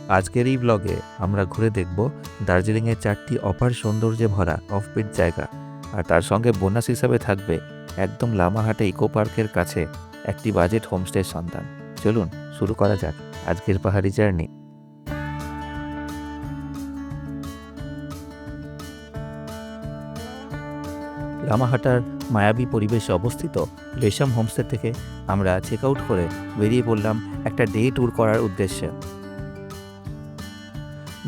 আজকের এই ব্লগে আমরা ঘুরে দেখব দার্জিলিংয়ের 4টি অপার সৌন্দর্যে ভরা অফবিট জায়গা, আর তার সঙ্গে বোনাস হিসাবে থাকবে একদম লামাহাটে ইকো পার্কের কাছে একটি বাজেট হোমস্টের সন্ধান। চলুন শুরু করা যাক আজকের পাহাড়ি জার্নি। লামাহাটার মায়াবী পরিবেশে অবস্থিত রেশম হোমস্টে থেকে আমরা চেক আউট করে বেরিয়ে পড়লাম একটা ডে ট্যুর করার উদ্দেশ্যে।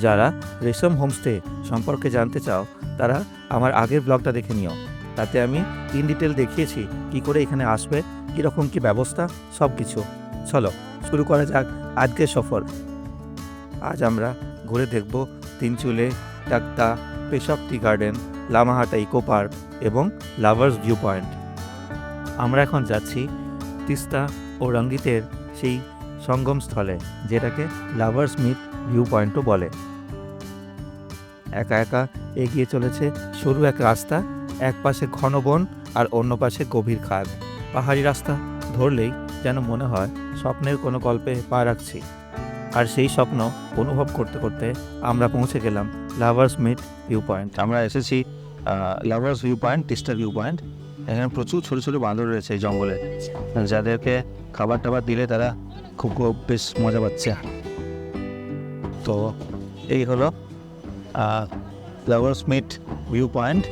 যারা রেশম হোমস্টে সম্পর্কে জানতে চাও তারা আমার আগের ব্লগটা দেখে নিও, তাতে আমি ইন ডিটেল দেখিয়েছি কী করে এখানে আসবে, কীরকম কী ব্যবস্থা, সব কিছু। চলো শুরু করা যাক আজকের সফর। আজ আমরা ঘুরে দেখব Tinchule, Takdah, Peshok tea garden, Lamahatta eco park এবং লাভার্স ভিউ পয়েন্ট। আমরা এখন যাচ্ছি তিস্তা ও রঙ্গিতের সেই সঙ্গমস্থলে, যেটাকে লাভার্স মিট ভিউ পয়েন্টও বলে। একা একা এগিয়ে চলেছে সরু এক রাস্তা, এক পাশে ঘন বন আর অন্য পাশে গভীর খাদ। পাহাড়ি রাস্তা ধরলেই যেন মনে হয় স্বপ্নের কোনো গল্পে পা রাখছি। আর সেই স্বপ্ন অনুভব করতে করতে আমরা পৌঁছে গেলাম লাভার্স মিট ভিউ পয়েন্ট। আমরা এসেছি lovers view point, Teesta view point. এখানে প্রচুর ছোটো ছোটো বাঁদর রয়েছে এই জঙ্গলে, যাদেরকে খাবার টাবার দিলে তারা খুব বেশ মজা পাচ্ছে। তো এই হলো লাভার্স মিট ভিউ পয়েন্ট।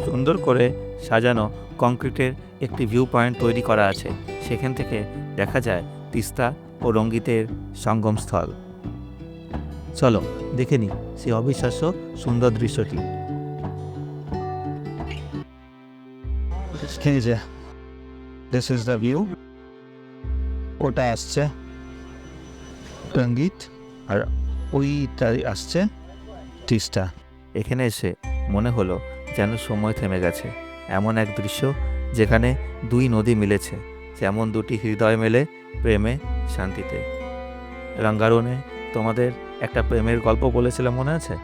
সুন্দর করে সাজানো কংক্রিটের একটি ভিউ পয়েন্ট তৈরি করা আছে, সেখান থেকে দেখা যায় তিস্তা ও রঙ্গিতের সঙ্গমস্থল। চলো দেখে নিই সেই অবিশ্বাস্য সুন্দর দৃশ্যটি। This is the view. ওটা আসছে রঙ্গিত আর ওইটাই আসছে তিস্তা। এখানে এসে মনে হলো যেন সময় থেমে গেছে। এমন এক দৃশ্য যেখানে দুই নদী মিলেছে, যেমন দুটি হৃদয় মেলে প্রেমে শান্তিতে। রঙ্গারোনে তোমাদের একটা প্রেমের গল্প বলেছিলাম, মনে আছে?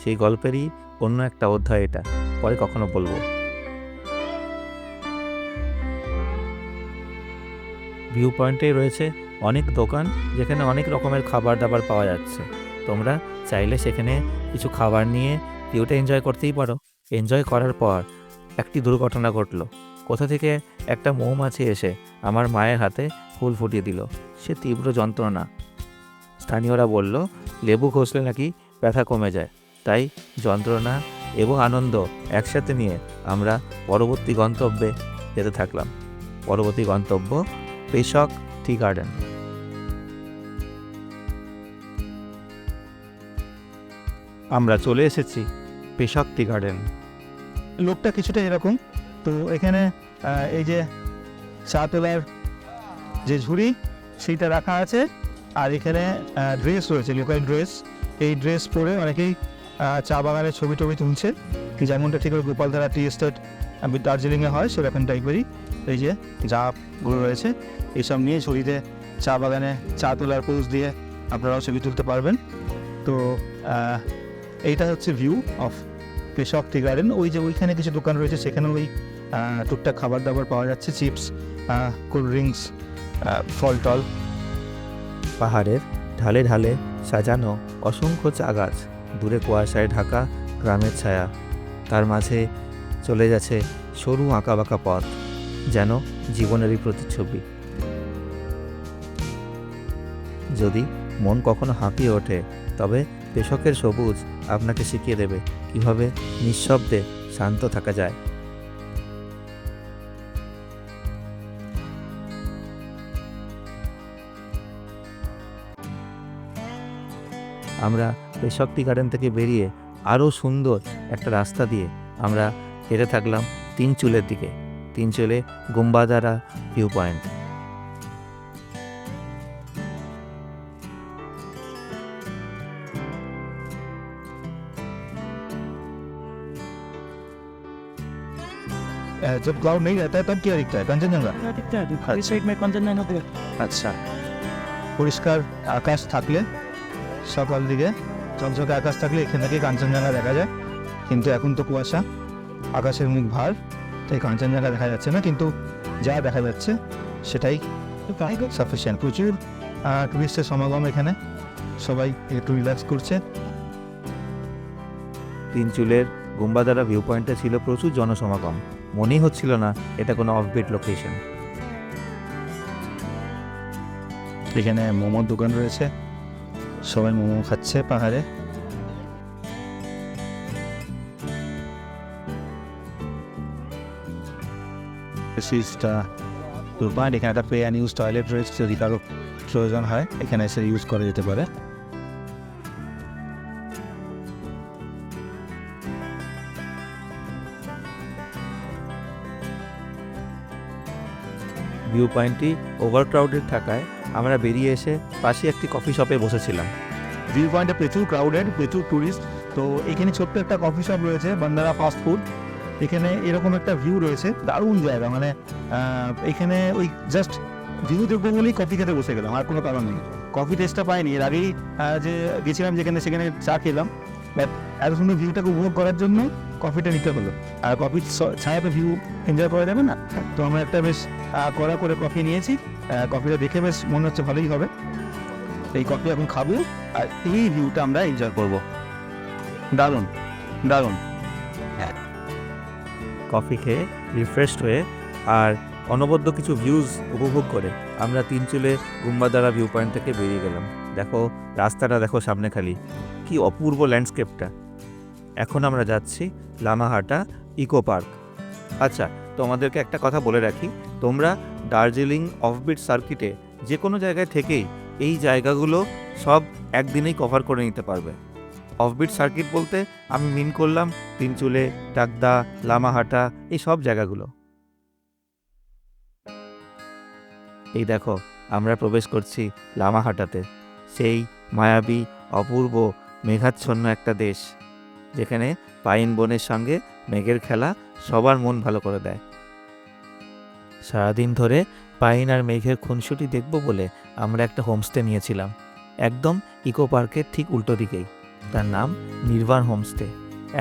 সেই গল্পেরই অন্য একটা অধ্যায় এটা, পরে কখনো বলবো। ভিউ পয়েন্টেই রয়েছে অনেক দোকান, যেখানে অনেক রকমের খাবার দাবার পাওয়া যাচ্ছে। তোমরা চাইলে সেখানে কিছু খাবার নিয়ে ভিউটা এনজয় করতেই পারো। এনজয় করার পর একটি দুর্ঘটনা ঘটলো। কোথা থেকে একটা মৌমাছি এসে আমার মায়ের হাতে ফুল ফুটিয়ে দিল। সে তীব্র যন্ত্রণা। স্থানীয়রা বলল লেবু ঘষলে নাকি ব্যথা কমে যায়। তাই যন্ত্রণা এবং আনন্দ একসাথে নিয়ে আমরা পরবর্তী গন্তব্যে যেতে থাকলাম। পরবর্তী গন্তব্য পেশক টি গার্ডেন। আমরা চলে এসেছি পেশক টি গার্ডেন। লোকটা কিছুটা এরকম। তো এখানে এই যে চা তোলার যে ঝুড়ি সেইটা রাখা আছে, আর এখানে ড্রেস রয়েছে, লোকাল ড্রেস। এই ড্রেস পরে অনেকেই চা বাগানের ছবি টবি তুলছে, যেমনটা ঠিক গোপালধারা টি এস্টেট দার্জিলিংয়ে হয় সেরকম টাইপেরই। এই যে জাগুলো রয়েছে, এইসব নিয়ে ঝুড়িতে চা বাগানে চা তোলার পোজ দিয়ে আপনারাও ছবি তুলতে পারবেন। তো এইটা হচ্ছে view of Peshok tea garden. ওই যে ওইখানে কিছু দোকান রয়েছে, সেখানে ওই টুকটাক খাবার দাবার পাওয়া যাচ্ছে, চিপস, কোল্ড ড্রিঙ্কস, ফল টল। পাহাড়ের ঢালে ঢালে সাজানো অসংখ্য চা গাছ, দূরে কুয়াশায় ঢাকা গ্রামের ছায়া, তার মাঝে চলে যাচ্ছে সরু আঁকাবাঁকা পথ, যেন জীবনেরই প্রতিচ্ছবি। যদি মন কখনো হাঁপিয়ে ওঠে, তবে পেশকের সবুজ আপনাকে শিখিয়ে দেবে কিভাবে নিঃশব্দে শান্ত থাকা যায়। আমরা পেশক টি গার্ডেন থেকে বেরিয়ে আরও সুন্দর একটা রাস্তা দিয়ে আমরা হেঁটে থাকলাম তিনচুলের দিকে। Tinchule Gumbadara view point. जब क्लाउड नहीं रहता है तब क्या दिखता है? कंचनजंगा। इस साइड में कंचनजंगा पे আচ্ছা, পরিষ্কার আকাশ থাকলে, সকাল দিকে ঝকঝকে আকাশ থাকলে এখান থেকে কাঞ্চনজঙ্ঘা দেখা যায়। কিন্তু এখন তো কুয়াশা, আকাশের মুখ ভার, তাই কাঞ্চনজঙ্ঘা দেখা যাচ্ছে না। কিন্তু যা দেখা যাচ্ছে সেটাই সাফিসিয়েন্ট। প্রচুর টুরিস্টের সমাগম এখানে, সবাই একটু রিল্যাক্স করছে। তিনচুলের গুম্বাদারা ভিউ পয়েন্টে ছিল প্রচুর জনসমাগম, মনেই হচ্ছিল না এটা কোনো অফবিট লোকেশন। এখানে মোমোর দোকান রয়েছে, সবাই মোমো খাচ্ছে পাহাড়ে। এখানে একটা পে অ্যান্ড ইউজ টয়লেট রয়েছে, যদি কারো প্রয়োজন হয় এখানে এসে ইউজ করা যেতে পারে। ভিউ পয়েন্টটি ওভারক্রাউডেড থাকায় আমরা বেরিয়ে এসে পাশে একটি কফি শপে বসেছিলাম। ভিউ পয়েন্টে প্রচুর ক্রাউডেড, প্রচুর ট্যুরিস্ট। তো এখানে ছোট্ট একটা কফি শপ রয়েছে, বান্দারা ফাস্ট ফুড। এখানে এরকম একটা ভিউ রয়েছে, দারুণ জায়গা। মানে এখানে ওই জাস্ট ভিউ দেখবো বলেই কফি খেতে বসে গেলাম, আর কোনো কারণ নেই। কফি টেস্টটা পাইনি, এর আগেই যে গেছিলাম যেখানে, সেখানে চা খেলাম। বাট এত সুন্দর ভিউটাকে উপভোগ করার জন্য কফিটা নিতে হলো। আর কফির ছায়াতে ভিউ এনজয় করা যাবে না, তো আমরা একটা বেশ কড়া করে কফি নিয়েছি। কফিটা দেখে বেশ মনে হচ্ছে ভালোই হবে। এই কফি এখন খাবো আর এই ভিউটা আমরা এনজয় করবো। দারুণ দারুণ। কফি খেয়ে রিফ্রেশড হয়ে আর অনবদ্য কিছু ভিউজ উপভোগ করে আমরা তিনচুলে গুম্বাদারা ভিউ পয়েন্ট থেকে বেরিয়ে গেলাম। দেখো রাস্তাটা, দেখো সামনে খালি, কি অপূর্ব ল্যান্ডস্কেপটা। এখন আমরা যাচ্ছি লামাহাটা ইকো পার্ক। আচ্ছা, তোমাদেরকে একটা কথা বলে রাখি, তোমরা দার্জিলিং অফবিট সার্কিটে যে কোনো জায়গায় থেকেই এই জায়গাগুলো সব একদিনেই কভার করে নিতে পারবে। অফবিট সার্কিট বলতে আমি মিন করলাম তিনচুলে, টাকদা, লামাহাটা, এই সব জায়গাগুলো। এই দেখো আমরা প্রবেশ করছি লামাহাটাতে, সেই মায়াবী অপূর্ব মেঘাচ্ছন্ন একটা দেশ, যেখানে পাইন বনের সঙ্গে মেঘের খেলা সবার মন ভালো করে দেয়। সারাদিন ধরে পাইন আর মেঘের খুনসুটি দেখব বলে আমরা একটা হোমস্টে নিয়েছিলাম, একদম ইকো পার্কের ঠিক উল্টো দিকেই। তার নাম নির্বাণ হোমস্টে।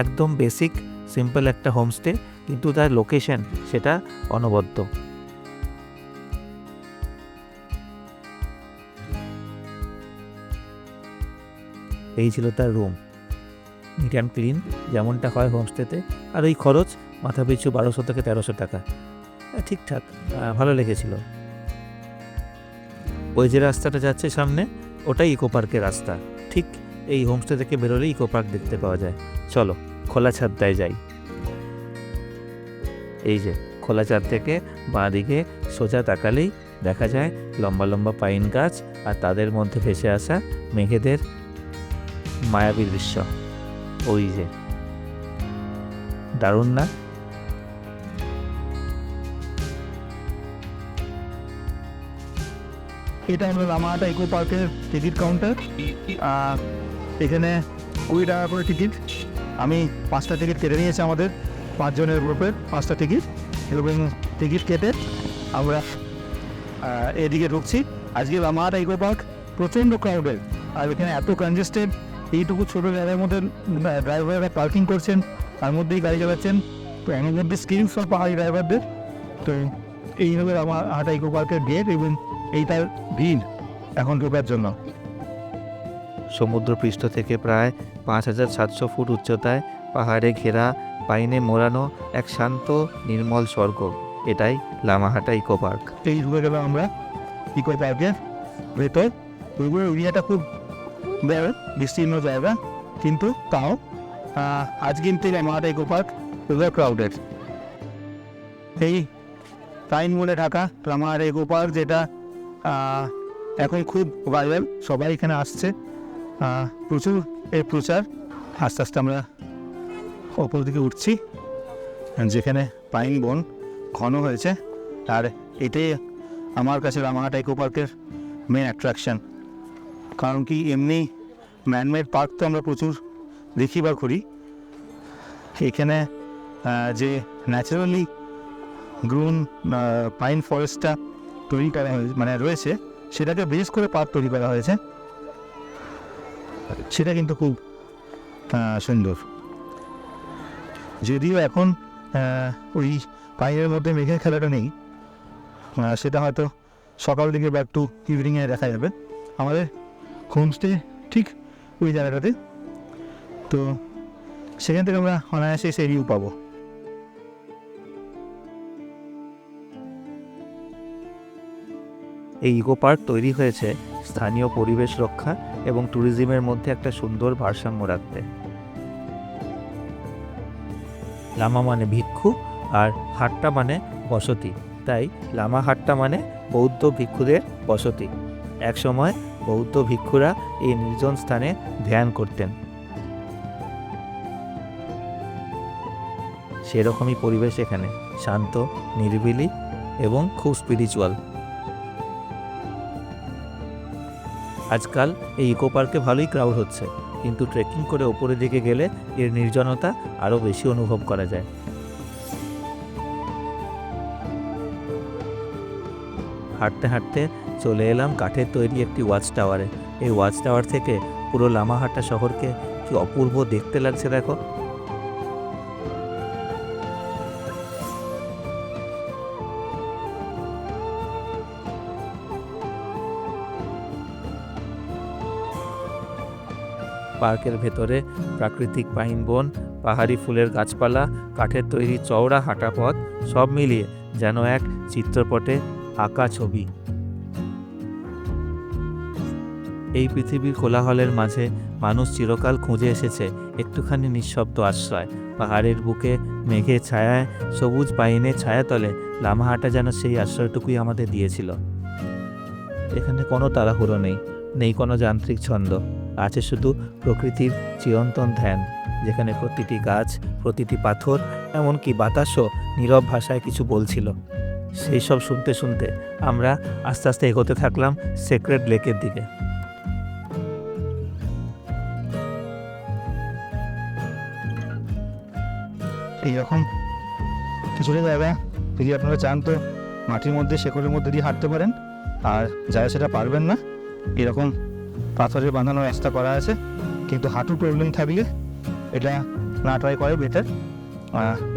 একদম বেসিক সিম্পল একটা হোমস্টে, কিন্তু তার লোকেশন সেটা অনবদ্য। এই ছিল তার রুম, নিট অ্যান্ড ক্লিন যেমনটা হয় হোমস্টেতে। আর ওই খরচ মাথা পিছু 1200 থেকে 1300 টাকা, ঠিকঠাক, ভালো লেগেছিল। ওই যে রাস্তাটা যাচ্ছে সামনে, ওটাই ইকো পার্কের রাস্তা। ঠিক এই হোমস্টে থেকে বেরোলে ইকো পার্ক দেখতে পাওয়া যায়। চলো খোলা ছাদটায় যাই। এই যে খোলা ছাদ থেকে বাঁ দিকে সোজা তাকালেই দেখা যায় লম্বা লম্বা পাইন গাছ, আর তাদের মধ্যে ভেসে আসা মেঘেদের মায়াবী দৃশ্য। ওই যে, দারুণ না? এটা হলো লামাহাটা ইকো পার্কের টিকিট কাউন্টার। এখানে 20 টাকা করে টিকিট। আমি 5টা টিকিট কেটে নিয়েছি, আমাদের 5 জনের গ্রুপের 5টা টিকিট। এবং টিকিট কেটে আমরা এদিকে ঢুকছি। আজকে লামাহাটা ইকো পার্ক প্রচণ্ড ক্রাউডেড, আর এখানে এত কনজেস্টেড, এইটুকু ছোটো জায়গার মধ্যে ড্রাইভাররা পার্কিং করছেন, তার মধ্যেই গাড়ি চালাচ্ছেন। তো এর মধ্যে স্কিলস সব পাহাড়ি ড্রাইভারদের। তো এই হলো লামাহাটা ইকো পার্কের গেট, এবং এইটার ভিড় এখন ঢোকার জন্য। সমুদ্রপৃষ্ঠ থেকে প্রায় 5700 ফুট উচ্চতায় পাহাড়ে ঘেরা, পাইনে মোড়ানো এক শান্ত নির্মল স্বর্গ। এটাই লামাহাটা ইকো পার্ক। এই ঢুকে গেলাম আমরা ইকো পার্কের ভেতর। ওইগুলো এরিয়াটা খুব বিস্তীর্ণ জায়গা, কিন্তু তাও আজ কিন্তু Lamahatta eco park over crowded. এই পাইন বলে ঢাকা লামাহাটা ইকো পার্ক, যেটা এখন খুব ভাইরাল, সবাই এখানে আসছে, প্রচুর এর প্রচার। আস্তে আস্তে আমরা ওপর দিকে উঠছি, যেখানে পাইন বন ঘন হয়েছে। আর এটাই আমার কাছে লামাহাটা ইকো পার্কের মেন অ্যাট্রাকশন। কারণ কি, এমনি ম্যানমেড পার্ক তো আমরা প্রচুর দেখি বা করি, এখানে যে ন্যাচারালি গ্রোন পাইন ফরেস্টটা তৈরি করা হয়েছে, মানে রয়েছে, সেটাকে বেস করে পার্ক তৈরি করা হয়েছে। সেটা কিন্তু খুব সুন্দর। যদিও এখন ওই পাইনের মধ্যে মেঘের খেলাটা নেই, সেটা হয়তো সকাল দিকে বা একটু ইভিনিংয়ে দেখা যাবে। আমাদের হোমস্টে ঠিক ওই জায়গাটাতে। তো সেখান থেকে আমরা অনায়াসে সেই ভিউ পাবো। এই ইকো পার্ক তৈরি হয়েছে স্থানীয় পরিবেশ রক্ষা এবং ট্যুরিজমের মধ্যে একটা সুন্দর ভারসাম্য রাখতে। লামা মানে ভিক্ষু আর হাট্টা মানে বসতি, তাই লামা হাট্টা মানে বৌদ্ধ ভিক্ষুদের বসতি। একসময় বৌদ্ধ ভিক্ষুরা এই নির্জন স্থানে ধ্যান করতেন। সেরকমই পরিবেশ এখানে, শান্ত, নিরিবিলি এবং খুব স্পিরিচুয়াল। আজকাল এই ইকো পার্কে ভালোই ক্রাউড হচ্ছে, কিন্তু ট্রেকিং করে ওপরের দিকে গেলে এর নির্জনতা আরও বেশি অনুভব করা যায়। হাঁটতে হাঁটতে চলে এলাম কাঠের তৈরি একটি ওয়াচ টাওয়ারে। এই ওয়াচ টাওয়ার থেকে পুরো লামাহাট্টা শহরকে কি অপূর্ব দেখতে লাগছে দেখো। পার্কের ভেতরে প্রাকৃতিক পাইন বন, পাহাড়ি ফুলের গাছপালা, কাঠের তৈরি চওড়া হাঁটা পথ, সব মিলিয়ে যেন এক চিত্রপটে আঁকা ছবি। এই পৃথিবীর কোলাহলের মাঝে মানুষ চিরকাল খুঁজে এসেছে একটুখানি নিঃশব্দ আশ্রয়। পাহাড়ের বুকে মেঘের ছায়ায়, সবুজ পাইনের ছায়াতলে লামাহাটা যেন সেই আশ্রয়টুকুই আমাদের দিয়েছিল। এখানে কোনো তাড়াহুড়ো নেই, নেই কোনো যান্ত্রিক ছন্দ, আছে শুধু প্রকৃতির চিরন্তন ধ্যান, যেখানে প্রতিটি গাছ, প্রতিটি পাথর, এমনকি বাতাসও নীরব ভাষায় কিছু বলছিল। সেই সব শুনতে শুনতে আমরা আস্তে আস্তে এগোতে থাকলাম সেক্রেড লেকের দিকে। এইরকম কিছুটা জায়গা যদি আপনারা চান তো মাটির মধ্যে, শেকড়ের মধ্যে দিয়ে হাঁটতে পারেন। আর যারা সেটা পারবেন না, এরকম পাথরের বাঁধানো রাস্তা করা আছে, কিন্তু হাঁটুর প্রবলেম থাকলে এটা না ট্রাই করে বেটার।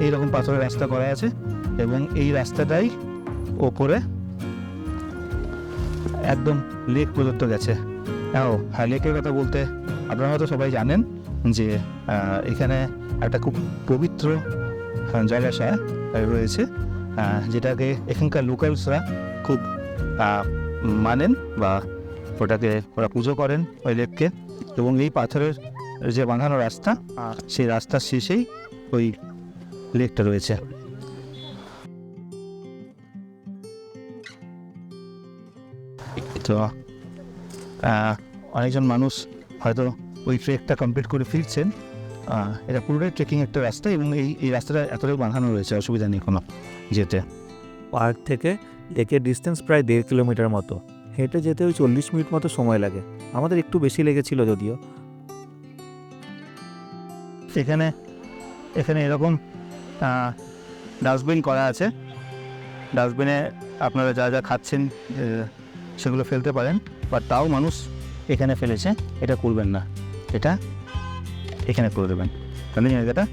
এইরকম পাথরের রাস্তা করা আছে এবং এই রাস্তাটাই ওপরে একদম লেক পর্যন্ত গেছে। হ্যাঁ, লেকের কথা বলতে আপনারা হয়তো সবাই জানেন যে এখানে একটা খুব পবিত্র জলাশয় রয়েছে, যেটাকে এখানকার লোকালসরা খুব মানেন বা ওটাকে ওরা পুজো করেন ওই লেককে। এবং এই পাথরের যে বাঁধানো রাস্তা, সেই রাস্তার শেষেই ওই লেকটা রয়েছে। তো অনেকজন মানুষ হয়তো ওই ট্রেকটা কমপ্লিট করে ফিরছেন। এটা পুরোটাই ট্রেকিং একটা রাস্তা এবং এই রাস্তাটা এতটাই বাঁধানো রয়েছে, অসুবিধা নেই কোনো যেতে। পার্ক থেকে লেকের ডিস্টেন্স প্রায় 1.5 কিলোমিটার মতো, হেঁটে যেতে ওই 40 মিনিট মতো সময় লাগে। আমাদের একটু বেশি লেগেছিল যদিও। এখানে এরকম ডাস্টবিন করা আছে। ডাস্টবিনে আপনারা যা যা খাচ্ছেন সেগুলো ফেলতে পারেন, বা তাও মানুষ এখানে ফেলেছে। এটা করবেন না, এটা এখানে করে দেবেন, তাহলে জায়গাটা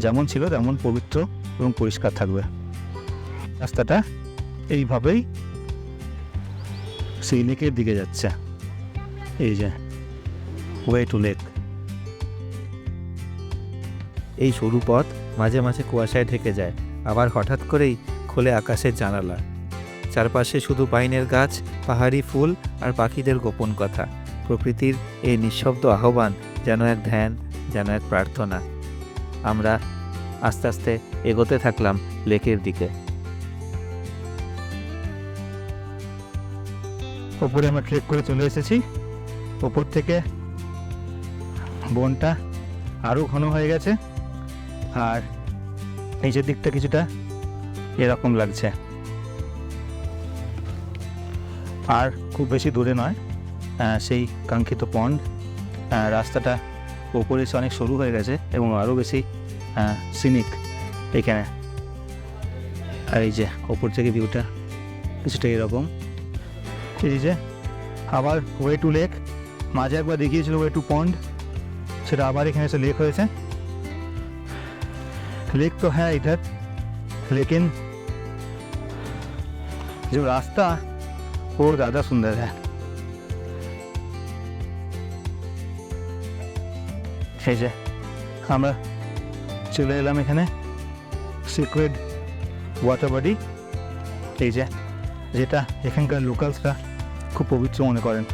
যেমন ছিল তেমন পবিত্র এবং পরিষ্কার থাকবে। রাস্তাটা এইভাবেই সেই লেকের দিকে যাচ্ছে। এই যে ওয়ে টু লেক। এই সরু পথ মাঝে মাঝে কুয়াশায় ঢেকে যায়, আবার হঠাৎ করেই খোলে আকাশের জানালা। চারপাশে শুধু পাইনের গাছ, পাহাড়ি ফুল আর পাখিদের গোপন কথা। প্রকৃতির এই নিঃশব্দ আহ্বান যেন এক ধ্যান, যেন এক প্রার্থনা। আমরা আস্তে আস্তে এগোতে থাকলাম লেকের দিকে। ওপরে আমরা ট্রেক করে চলে এসেছি। ওপর থেকে বনটা আরও ঘন হয়ে গেছে, আর নিচের দিকটা কিছুটা এরকম লাগছে। আর খুব বেশি দূরে নয় সেই কাঙ্ক্ষিত পন্ড। রাস্তাটা ওপরে এসে অনেক সরু হয়ে গেছে এবং আরও বেশি সিনিক এখানে। আর এই যে ওপর থেকে ভিউটা কিছুটা এরকম। এই যে আবার ওয়ে টু লেক, মাঝে একবার দেখিয়েছিল ওয়ে টু পন্ড, সেটা আবার এখানে এসে লেক হয়েছে। लेक तो है इधर, लेकिन जो रास्ता वो ज़्यादा सुंदर है। এই যে আমরা চলে এলাম এখানে সিক্রেট ওয়াটার বডি, এই যে যেটা এখানকার লোকালসরা খুব পবিত্র মনে করেন।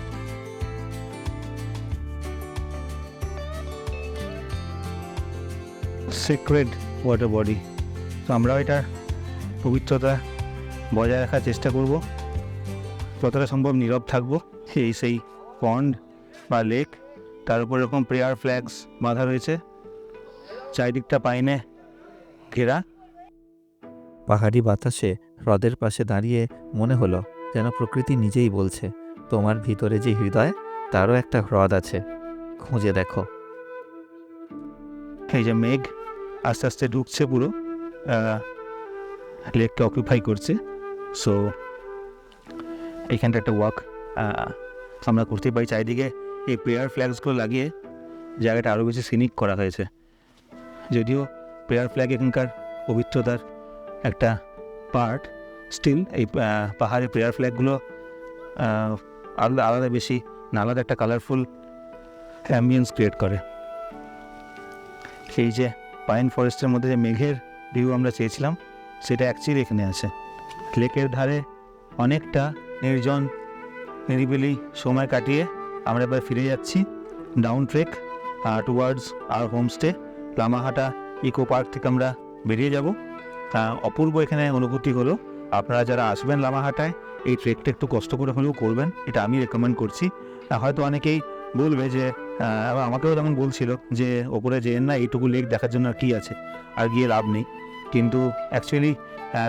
সিক্রেট ওয়াটার বডি, তো আমরাও এটার পবিত্রতা বজায় রাখার চেষ্টা করব, যতটা সম্ভব নীরব থাকবো। সেই পন্ড বা লেক, তার উপর এরকম প্রেয়ার ফ্ল্যাগস বাঁধা রয়েছে, চারিদিকটা পাইনে ঘেরা। পাহাড়ি বাতাসে হ্রদের পাশে দাঁড়িয়ে মনে হলো যেন প্রকৃতি নিজেই বলছে, তোমার ভিতরে যে হৃদয়, তারও একটা হ্রদ আছে, খুঁজে দেখো। এই যে মেঘ আস্তে আস্তে ঢুকছে, পুরো লেকটা অকুপাই করছে। সো এইখানটা একটা ওয়াক আমরা করতে পারি। চারিদিকে এই প্রেয়ার ফ্ল্যাগসগুলো লাগিয়ে জায়গাটা আরও বেশি সিনিক করা হয়েছে। যদিও প্রেয়ার ফ্ল্যাগ এখানকার পবিত্রতার একটা পার্ট, স্টিল এই পাহাড়ে প্রেয়ার ফ্ল্যাগগুলো আলাদা আলাদা বেশি না, আলাদা একটা কালারফুল অ্যাম্বিয়েন্স ক্রিয়েট করে। সেই যে পাইন ফরেস্টের মধ্যে যে মেঘের ভিউ আমরা চেয়েছিলাম, সেটা অ্যাকচুয়ালি এখানে আছে। লেকের ধারে অনেকটা নির্জন নিরিবিলি সময় কাটিয়ে আমরা এবার ফিরে যাচ্ছি down trek towards our homestay. Lamahatta eco park থেকে আমরা বেরিয়ে যাব। অপূর্ব এখানে অনুভূতি হলো। আপনারা যারা আসবেন লামাহাটায়, এই ট্রেকটা একটু কষ্ট করে হলেও করবেন, এটা আমি রেকমেন্ড করছি। হয়তো অনেকেই বলবে যে, আমাকেও তেমন বলছিল যে ওপরে যেন না, এইটুকু লেক দেখার জন্য আর কী আছে, আর গিয়ে লাভ নেই। কিন্তু actually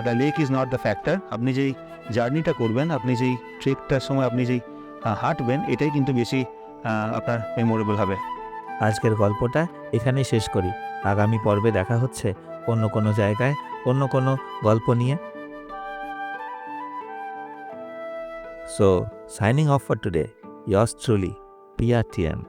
the lake is not the factor. আপনি যেই জার্নিটা করবেন, আপনি যেই ট্রেকটার সময় আপনি যেই হাঁটবেন, এটাই কিন্তু বেশি আপনার মেমোরেবল হবে। আজকের গল্পটা এখানেই শেষ করি। আগামী পর্বে দেখা হচ্ছে অন্য কোনো জায়গায়, অন্য কোনো গল্প নিয়ে। So, signing off for today, yours truly, PRTM.